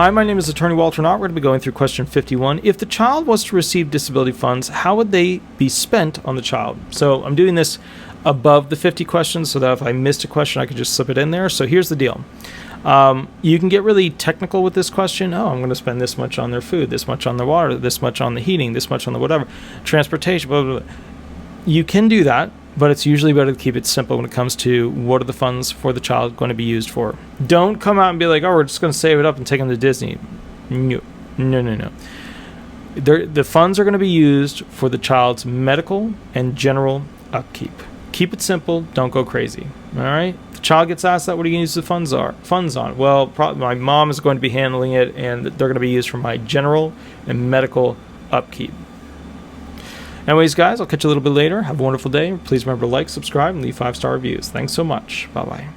Hi, my name is Attorney Walter Knott. We're going to be going through question 51. If the child was to receive disability funds, how would they be spent on the child? So I'm doing this above the 50 questions so that if I missed a question, I could just slip it in there. So here's the deal. You can get really technical with this question. Oh, I'm going to spend this much on their food, this much on their water, this much on the heating, this much on the whatever, transportation, blah, blah, blah. You can do that, but it's usually better to keep it simple when it comes to what are the funds for the child going to be used for. Don't come out and be like, oh, we're just going to save it up and take them to Disney. No. The funds are going to be used for the child's medical and general upkeep. Keep it simple. Don't go crazy. All right? If the child gets asked that, what are you going to use the funds on? Well, probably my mom is going to be handling it, and they're going to be used for my general and medical upkeep. Anyways, guys, I'll catch you a little bit later. Have a wonderful day. Please remember to like, subscribe, and leave 5-star reviews. Thanks so much. Bye-bye.